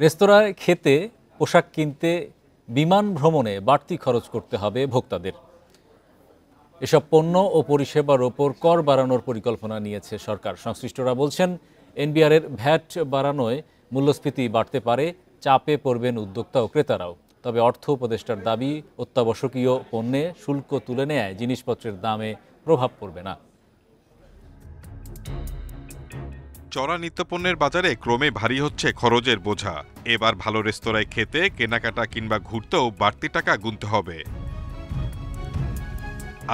রেস্তোরাঁয় খেতে, পোশাক কিনতে, বিমান ভ্রমণে বাড়তি খরচ করতে হবে ভোক্তাদের। এসব পণ্য ও পরিষেবার ওপর কর বাড়ানোর পরিকল্পনা নিয়েছে সরকার। সংশ্লিষ্টরা বলছেন, এনবিআরের ভ্যাট বাড়ানোয় মূল্যস্ফীতি বাড়তে পারে, চাপে পড়বেন উদ্যোক্তা ও ক্রেতারাও। তবে অর্থ উপদেষ্টার দাবি, অত্যাবশ্যকীয় পণ্যে শুল্ক তুলে নেয়ায় জিনিসপত্রের দামে প্রভাব পড়বে না। চড়া নিত্যপণ্যের বাজারে ক্রমে ভারী হচ্ছে খরচের বোঝা। এবার ভালো রেস্তোরাঁয় খেতে, কেনাকাটা কিংবা ঘুরতেও বাড়তি টাকা গুনতে হবে।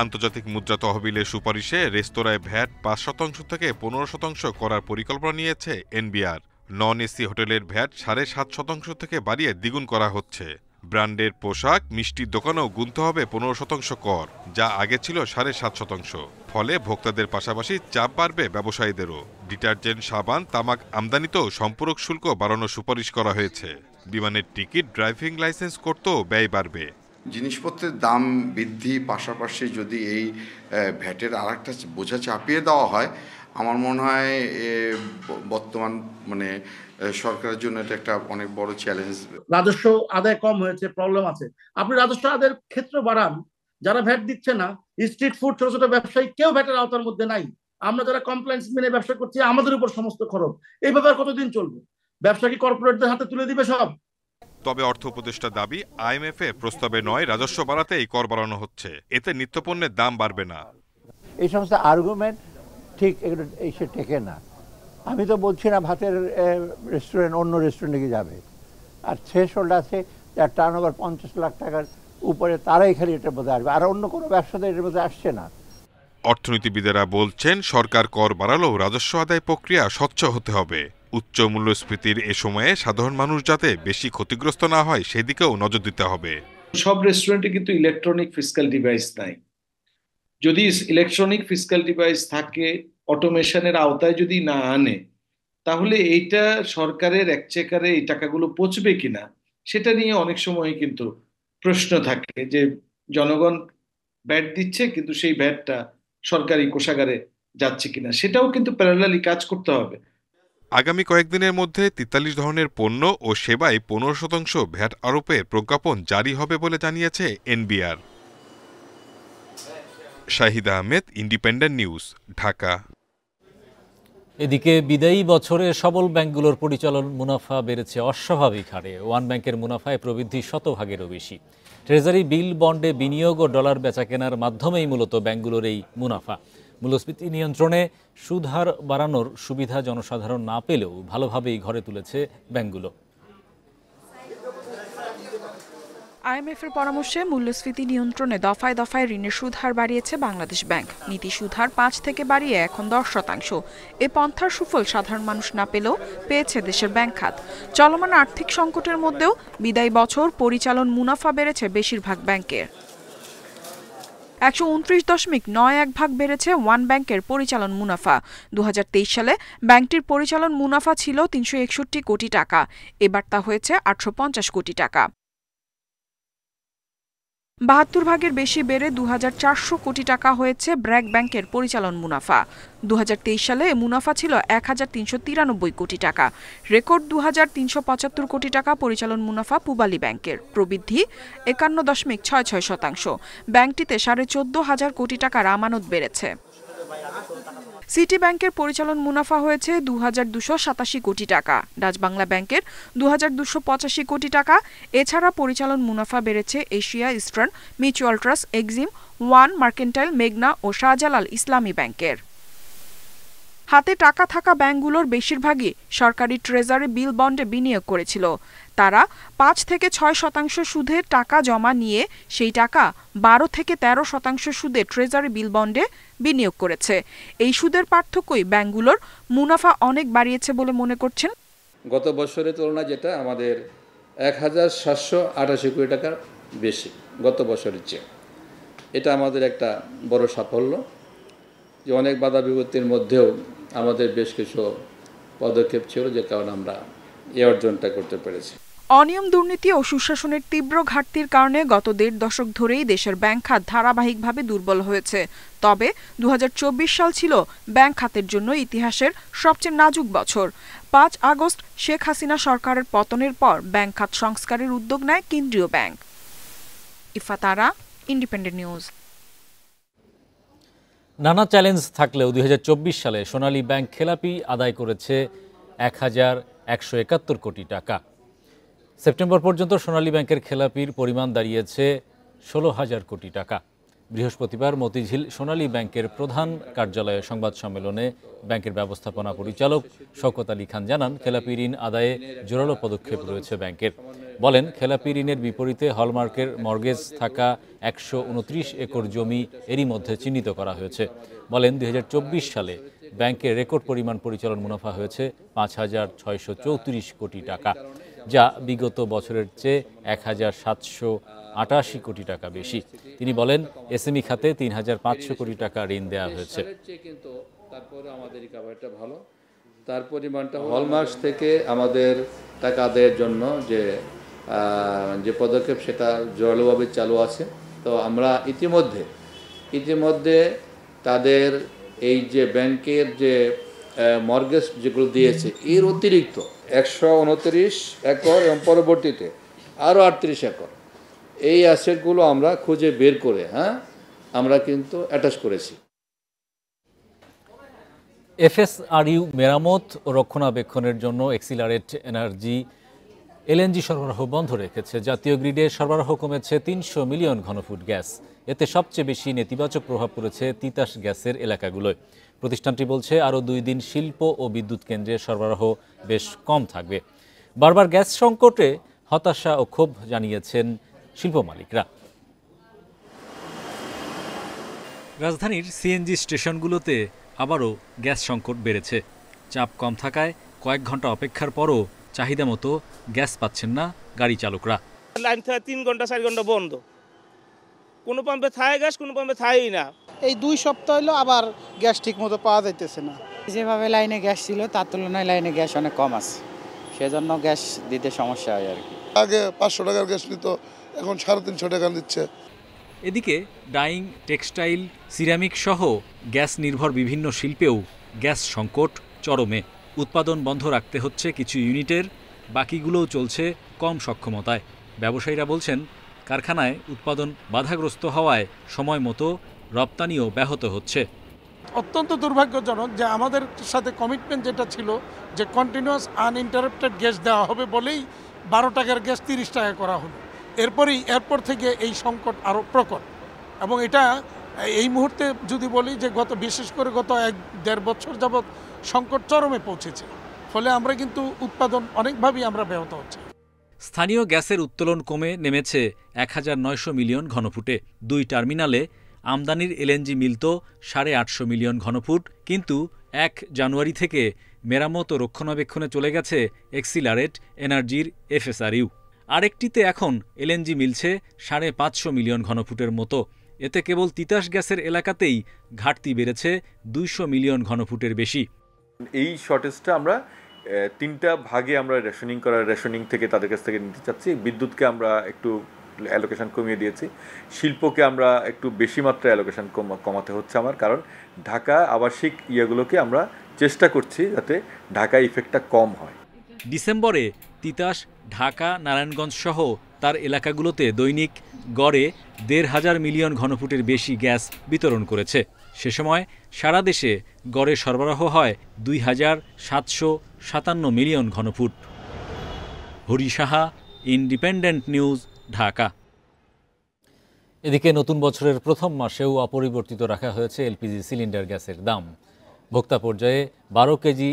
আন্তর্জাতিক মুদ্রা তহবিলের সুপারিশে রেস্তোরাঁয় ভ্যাট ৫% থেকে ১৫% করার পরিকল্পনা নিয়েছে এনবিআর। নন এসি হোটেলের ভ্যাট ৭.৫% থেকে বাড়িয়ে দ্বিগুণ করা হচ্ছে। ব্র্যান্ডের পোশাক, মিষ্টির দোকানেও গুনতে হবে ১৫% কর, যা আগে ছিল ৭.৫%। ফলে ভোক্তাদের পাশাপাশি চাপ বাড়বে ব্যবসায়ীদেরও। ডিটারজেন্ট, সাবান, তামাক আমদানিতেও সম্পূরক শুল্ক বাড়ানোর সুপারিশ করা হয়েছে। বিমানের টিকিট, ড্রাইভিং লাইসেন্স করতেও ব্যয় বাড়বে। জিনিসপত্রের দাম বৃদ্ধি পাশাপাশি যদি এই ভ্যাটের আরেকটা বোঝা চাপিয়ে দেওয়া হয়, আমার মনে হয় বর্তমান সরকারের জন্য এটা একটা অনেক বড় চ্যালেঞ্জ। রাজস্ব আদায় কম হয়েছে, প্রবলেম আছে। আপনি রাজস্ব আদায়ের ক্ষেত্র বাড়ান, যারা ভ্যাট দিচ্ছে না, স্ট্রিট ফুড, ছোট ছোট ব্যবসায়ী, কেউ ভ্যাটের আওতার মধ্যে নাই। আমরা যারা কমপ্লায়েন্স মেনে ব্যবসা করছি, আমাদের উপর সমস্ত খরচ। এই ব্যাপার কতদিন চলবে? ব্যবসা কি কর্পোরেটদের হাতে তুলে দিবে সব? তবে অর্থ উপদেষ্টার দাবি, আইএমএফ এর প্রস্তাবে নয়, রাজস্ব বাড়াতে এই কর বাড়ানো হচ্ছে। এতে নিত্যপণ্যের দাম বাড়বে না। এই সমস্ত আর্গুমেন্ট ঠিক এগুলো এসে টেকে না। আমি তো বলছি না ভাতের রেস্টুরেন্ট অন্য রেস্টুরেন্টে যাবে, আর থ্রেশহোল্ড আছে যার টার্নওভার ৫০ লাখ টাকার উপরে, তারাই খালি এটার মধ্যে আসবে, আর অন্য কোনো ব্যবসাদার এটার মধ্যে আসছে না। অর্থনীতিবিদেরা বলছেন, সরকার কর বাড়ালেও রাজস্ব আদায় প্রক্রিয়া স্বচ্ছ হতে হবে। উচ্চ মূল্যস্ফীতির এ সময়ে সাধারণ মানুষ যাতে বেশি ক্ষতিগ্রস্ত না হয় সেদিকেও নজর দিতে হবে। সব রেস্টুরেন্টে কিন্তু ইলেকট্রনিক ফিসকাল ডিভাইস নাই। যদি ইলেকট্রনিক ফিসকাল ডিভাইস থাকে, অটোমেশনের আওতায় যদি না আনে, তাহলে এইটা সরকারের একচেকারে এই টাকাগুলো পৌঁছবে কিনা সেটা নিয়ে অনেক সময় কিন্তু প্রশ্ন থাকে, যে জনগণ ভ্যাট দিচ্ছে কিন্তু সেই ভ্যাটটা সরকারি কোষাগারে যাচ্ছে কিনা, সেটাও কিন্তু প্যারালালি কাজ করতে হবে। আগামী কয়েকদিনের মধ্যে ৪৩ ধরনের পণ্য ও সেবায় ১৫% ভ্যাট আরোপের প্রজ্ঞাপন জারি হবে বলে জানিয়েছে NBR. Shahid Ahmed, independent News, Dhaka. এদিকে বিদায়ী বছরে সবল ব্যাংকগুলোর পরিচালন মুনাফা বেড়েছে অস্বাভাবিক হারে। ওয়ান ব্যাংকের মুনাফায় প্রবৃদ্ধি শতভাগেরও বেশি। ট্রেজারি বিল, বন্ডে বিনিয়োগ ও ডলার বেচাকেনার মাধ্যমেই মূলত ব্যাংকগুলোর এই মুনাফা। মূল্যস্ফীতি নিয়ন্ত্রণে সুদ হার বাড়ানোর সুবিধা জনসাধারণ না পেলেও ভালোভাবেই ঘরে তুলেছে ব্যাংকগুলো। আইএমএফের পরামর্শে মূল্যস্ফীতি নিয়ন্ত্রণে দফায় দফায় ঋণের সুদ হার বাড়িয়েছে বাংলাদেশ ব্যাংক। নীতি সুদ হার ৫ থেকে বাড়িয়ে এখন ১০%। এ পন্থার সুফল সাধারণ মানুষ না পেলেও পেয়েছে দেশের ব্যাংক খাত। চলমান আর্থিক সংকটের মধ্যেও বিদায়ী বছর পরিচালন মুনাফা বেড়েছে বেশিরভাগ ব্যাংকের। ১২৯.৯১ বেড়েছে ওয়ান ব্যাংকের পরিচালন মুনাফা। ২০২৩ সালে ব্যাংকটির পরিচালন মুনাফা ছিল ৩৬১ কোটি টাকা, এবার তা হয়েছে ৮৫০ কোটি টাকা। ৭২ ভাগের বেশি বেড়ে ২৪০০ কোটি টাকা হয়েছে ব্র্যাক ব্যাংকের পরিচালন মুনাফা। ২০২৩ সালে এ মুনাফা ছিল ১৩৯৩ কোটি টাকা। রেকর্ড ২৩৭৫ কোটি টাকা পরিচালন মুনাফা পূবালী ব্যাংকের, প্রবৃদ্ধি ৫১.৬৬%। ব্যাংকটিতে ১৪,৫০০ কোটি টাকার আমানত বেড়েছে। সিটি ব্যাংকের পরিচালন মুনাফা হয়েছে ২,২৮৭ কোটি টাকা, ডাচ বাংলা ব্যাংকের ২,২৮৫ কোটি টাকা। এছাড়া পরিচালন মুনাফা বেড়েছে Asia eastern, mutual trust, Exim, one, mercantile, মেঘনা ও শাহজালাল ইসলামী ব্যাংকের। হাতে টাকা থাকা ব্যাংকগুলোর বেশিরভাগই সরকারি ট্রেজারি বিল, বন্ডে বিনিয়োগ করেছিল। তারা ৫ থেকে ৬% সুদে টাকা জমা নিয়ে সেই টাকা ১২ থেকে ১৩% সুদে ট্রেজারি বিল, বন্ডে বিনিয়োগ করেছে। এই সুদের পার্থক্যই ব্যাংকগুলোর মুনাফা অনেক বাড়িয়েছে বলে মনে করছেন। গত বছরের তুলনায় যেটা আমাদের ১,৭৮৮ কোটি টাকার বেশি গত বছরের চেয়ে, এটা আমাদের একটা বড় সাফল্য, যে অনেক বাধা বিপত্তির মধ্যেও আমাদের বেশ কিছু পদক্ষেপ ছিল, যে কারণে আমরা এই অর্জনটা করতে পেরেছি। অনিয়ম, দুর্নীতি ও সুশাসনের তীব্র ঘাটতির কারণে গত ১.৫ দশক ধরেই দেশের ব্যাংক খাত ধারাবাহিকভাবে দুর্বল হয়েছে। তবে ২০২৪ সাল ছিল ব্যাংক খাতের জন্য ইতিহাসের সবচেয়ে নাজুক বছর। ৫ আগস্ট শেখ হাসিনা সরকারের পতনের পর ব্যাংক খাত সংস্কারের উদ্যোগ নেয় কেন্দ্রীয় ব্যাংক। ইফাত আরা, ইন্ডিপেন্ডেন্ট নিউজ। নানা চ্যালেঞ্জ থাকলেও ২০২৪ সালে সোনালী ব্যাংক খেলাপি আদায় করেছে ১,১৭১ কোটি টাকা। সেপ্টেম্বর পর্যন্ত সোনালী ব্যাংকের খেলাপির পরিমাণ দাঁড়িয়েছে ১৬,০০০ কোটি টাকা। বৃহস্পতিবার মতিঝিল সোনালী ব্যাংকের প্রধান কার্যালয়ে সংবাদ সম্মেলনে ব্যাংকের ব্যবস্থাপনা পরিচালক শওকত আলী খান জানান, খেলাপি ঋণ আদায়ে জোরালো পদক্ষেপ রয়েছে ব্যাংকের। বলেন, খেলাপি ঋণের বিপরীতে হলমার্কের মর্গেজ থাকা ১২৯ একর জমি এরই মধ্যে চিহ্নিত করা হয়েছে। বলেন, ২০২৪ সালে ব্যাংকের রেকর্ড পরিমাণ পরিচালন মুনাফা হয়েছে ৫,৬৩৪ কোটি টাকা, যা বিগত বছরের চেয়ে ১,৭৮৮ কোটি টাকা বেশি। তিনি বলেন, এসএমই খাতে ৩,৫০০ কোটি টাকা ঋণ দেওয়া হয়েছে। তারপরে আমাদের রিকভারিটা ভালো, তার পরিমাণটা হলমার্ক থেকে আমাদের টাকা আদায়ের জন্য যে পদক্ষেপ সেটা জোরালোভাবে চালু আছে। তো আমরা ইতিমধ্যে তাদের এই যে ব্যাংকের যে মর্গেজ যেগুলো দিয়েছে এর অতিরিক্ত ১২৯ একর এবং পরবর্তীতে আরও ৩৮ একর এই অ্যাসেটগুলো আমরা খুঁজে বের করে আমরা কিন্তু অ্যাটাচ করেছি। এফএসআরইউ মেরামত ও রক্ষণাবেক্ষণের জন্য এক্সিলারেট এনার্জি এলএনজি সরবরাহ বন্ধ রেখেছে। জাতীয় গ্রিডে সরবরাহ কমেছে ৩০০ মিলিয়ন ঘনফুট গ্যাস। এতে সবচেয়ে বেশি নেতিবাচক প্রভাব পড়েছে তিতাস গ্যাসের এলাকাগুলোয়। প্রতিষ্ঠানটি বলছে, আরও ২ দিন শিল্প ও বিদ্যুৎ কেন্দ্রে সরবরাহ বেশ কম থাকবে। বারবার গ্যাস সংকটে হতাশা ও ক্ষোভ জানিয়েছেন শিল্প মালিকরা। রাজধানীর সিএনজি স্টেশনগুলোতে আবারও গ্যাস সংকট বেড়েছে। চাপ কম থাকায় কয়েক ঘন্টা অপেক্ষার পরও চাহিদা মতো গ্যাস পাচ্ছেন না গাড়ি চালকরা। লাইন থেকে ৩ ঘন্টা ৪ ঘন্টা বন্ধ, কোনো পাম্পে থায় গ্যাস, কোনো পাম্পে থায়ই না। এই ২ সপ্তাহ হলো আবার গ্যাস ঠিক মতো পাওয়া যাইতেছে না। যেভাবে লাইনে গ্যাস ছিল তার তুলনায় লাইনে গ্যাস অনেক কম আছে, সেজন্য গ্যাস দিতে সমস্যা হয় আর কি। আগে ৫০০ টাকার গ্যাস নিত, এখন ৩৫০ টাকা দিচ্ছে। এদিকে ডাইং, টেক্সটাইল, সিরামিক সহ গ্যাস নির্ভর বিভিন্ন শিল্পেও গ্যাস সংকট চরমে। উৎপাদন বন্ধ রাখতে হচ্ছে কিছু ইউনিটের, বাকিগুলোও চলছে কম সক্ষমতায়। ব্যবসায়ীরা বলছেন, কারখানায় উৎপাদন বাধাগ্রস্ত হওয়ায় সময় মতো রপ্তানিও ব্যাহত হচ্ছে। অত্যন্ত দুর্ভাগ্যজনক যে আমাদের সাথে কমিটমেন্ট যেটা ছিল যে কন্টিনিউয়াস আনইন্টারাপ্টেড গ্যাস দেওয়া হবে বলেই ১২ টাকার গ্যাস ৩০ টাকা করা হলো। এরপর থেকে এই সংকট আরও প্রকট, এবং এটা এই মুহূর্তে যদি বলি যে বিশেষ করে গত ১-১.৫ বছর যাবৎ সংকট চরমে পৌঁছেছে। ফলে আমরা কিন্তু উৎপাদন অনেকভাবেই আমরা ব্যাহত হচ্ছে। স্থানীয় গ্যাসের উত্তোলন কমে নেমেছে ১,৯০০ মিলিয়ন ঘনফুটে। ২ টার্মিনালে আমদানির এলএনজি মিলত ৮৫০ মিলিয়ন ঘনফুট, কিন্তু ১ জানুয়ারি থেকে মেরামত ও রক্ষণাবেক্ষণে চলে গেছে এক্সিলারেট এনার্জির এফএসআরইউ। আরেকটিতে এখন এলএনজি মিলছে ৫৫০ মিলিয়ন ঘনফুটের মতো। এতে কেবল তিতাস গ্যাসের এলাকাতেই ঘাটতি বেড়েছে ২০০ মিলিয়ন ঘনফুটের বেশি। এই শর্টেজটা আমরা ৩টা ভাগে আমরা রেশনিং থেকে তাদের কাছ থেকে নিতে চাচ্ছি। বিদ্যুৎকে আমরা একটু অ্যালোকেশন কমিয়ে দিয়েছি, শিল্পকে আমরা একটু বেশি মাত্রায় অ্যালোকেশন কমাতে হচ্ছে আমার, কারণ ঢাকা আবাসিক ইয়েগুলোকে আমরা চেষ্টা করছি যাতে ঢাকা ইফেক্টটা কম হয়। ডিসেম্বরে তিতাস, ঢাকা, নারায়ণগঞ্জ সহ তার এলাকাগুলোতে দৈনিক গড়ে ১,৫০০ মিলিয়ন ঘনফুটের বেশি গ্যাস বিতরণ করেছে। সে সময় সারা দেশে গড়ে সরবরাহ হয় ২,৭৫৭ মিলিয়ন ঘনফুট। Hari Saha, Independent News, Dhaka. এদিকে নতুন বছরের প্রথম মাসেও অপরিবর্তিত রাখা হয়েছে এলপিজি সিলিন্ডার গ্যাসের দাম। ভোক্তা পর্যায়ে ১২ কেজি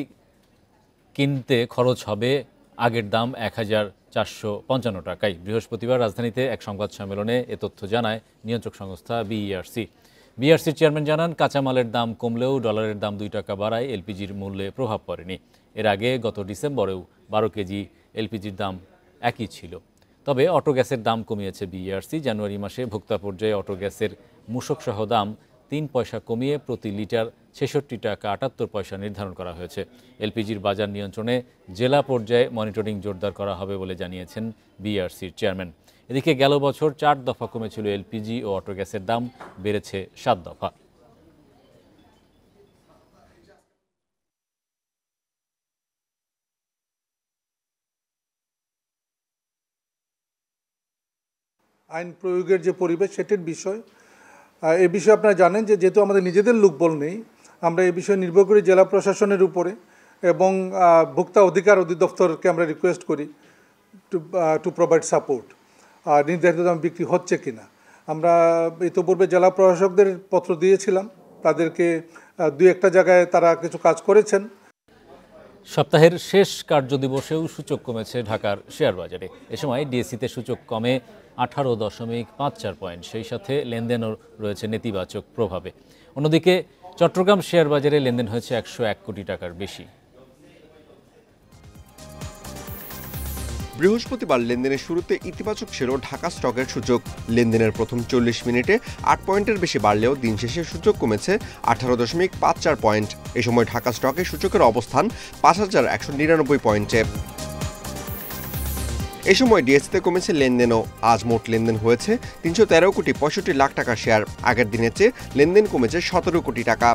কিনতে খরচ হবে আগের দাম ১,৪৫৫ টাকায়। বৃহস্পতিবার রাজধানীতে এক সংবাদ সম্মেলনে এ তথ্য জানায় নিয়ন্ত্রক সংস্থা বিইআরসি। বিইআরসির চেয়ারম্যান জানান, কাঁচামালের দাম কমলেও ডলারের দাম ২ টাকা বাড়ায় এলপিজির মূল্যে প্রভাব পড়েনি। এর আগে গত ডিসেম্বরেও ১২ কেজি এলপিজির দাম একই ছিল। তবে অটো গ্যাসের দাম কমিয়েছে বিইআরসি। জানুয়ারি মাসে ভোক্তা পর্যায়ে অটো গ্যাসের মূসকসহ দাম 3 পয়সা কমিয়ে প্রতি লিটার 66 টাকা 78 পয়সা নির্ধারণ করা হয়েছে। এলপিজির বাজার নিয়ন্ত্রণে জেলা পর্যায়ে মনিটরিং জোরদার করা হবে বলে জানিয়েছেন বিআরসির চেয়ারম্যান। এদিকে গেল বছর 4 দফা কমেছিল এলপিজি ও অটো গ্যাসের দাম, বেড়েছে 7 দফা। আইন প্রয়োগের যে পরিবেশ সেটির বিষয়, এই বিষয়ে আপনারা জানেন যে যেহেতু আমাদের নিজেদের লোকবল নেই, আমরা এই বিষয়ে নির্ভর করি জেলা প্রশাসনের উপরে এবং ভোক্তা অধিকার অধিদপ্তরকে আমরা রিকোয়েস্ট করি টু প্রোভাইড সাপোর্ট। নির্ধারিত দাম বিক্রি হচ্ছে কিনা আমরা ইতিপূর্বে জেলা প্রশাসকদের পত্র দিয়েছিলাম, তাদেরকে 2-1টা জায়গায় তারা কিছু কাজ করেছেন। সপ্তাহের শেষ কার্যদিবসেও সূচক কমেছে ঢাকার শেয়ার বাজারে। এ সময় ডিএসইতে সূচক কমে 18.54 পয়েন্ট, সেই সাথে লেনদেনও রয়েছে নেতিবাচক প্রভাবে। অন্যদিকে চট্টগ্রাম শেয়ার বাজারে লেনদেন হয়েছে 101 কোটি টাকার বেশি। বৃহস্পতিবার লেনদেনের শুরুতে ইতিবাচক ছিল ঢাকা স্টকের সূচক। লেনদেনের প্রথম 40 মিনিটে 8 পয়েন্টের বেশি বাড়লেও দিন শেষে সূচক কমেছে 18.54 পয়েন্ট। এ সময় ঢাকা স্টকের সূচকের অবস্থান 5199 পয়েন্টে। এ সময় ডিএসইতে কমেছে লেনদেনও। আজ মোট লেনদেন হয়েছে 313 কোটি 65 লাখ টাকার শেয়ার। আগের দিনের চেয়ে লেনদেন কমেছে 17 কোটি টাকা।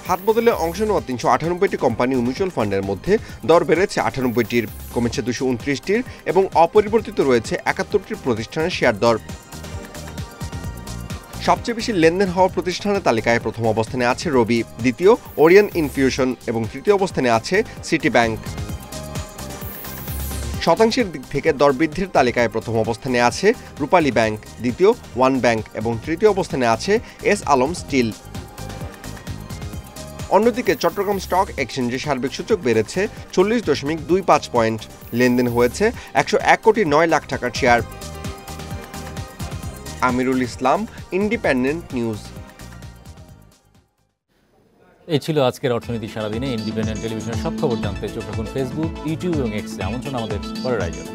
হাত বদলে অংশ নেওয়া 398টি কোম্পানি ও মিউচুয়াল ফান্ডের মধ্যে দর বেড়েছে 98টির, কমেছে 229টির এবং অপরিবর্তিত রয়েছে 71টি প্রতিষ্ঠানের শেয়ার দর। সবচেয়ে বেশি লেনদেন হওয়া প্রতিষ্ঠানের তালিকায় প্রথম অবস্থানে আছে রবি, দ্বিতীয় ওরিয়ন ইনফিউশন এবং তৃতীয় অবস্থানে আছে সিটি ব্যাংক। শতাংশের দিক থেকে দর বৃদ্ধির তালিকায় প্রথম অবস্থানে আছে রূপালী ব্যাংক, দ্বিতীয় ওয়ান ব্যাংক এবং তৃতীয় অবস্থানে আছে এস আলম স্টিল। অন্যদিকে চট্টগ্রাম স্টক এক্সচেঞ্জে সার্বিক সূচক বেড়েছে 40.25 পয়েন্ট। লেনদেন হয়েছে 101 কোটি 9 লাখ টাকার share. Amirul Islam, independent news. এই ছিল আজকের অর্থনীতি সারাদিনে। ইন্ডিপেন্ডেন্ট টেলিভিশনের সব খবর জানতে চোখ রাখুন ফেসবুক, ইউটিউব এবং এক্সে। আমন্ত্রণ আমাদের পরের আয়োজনে।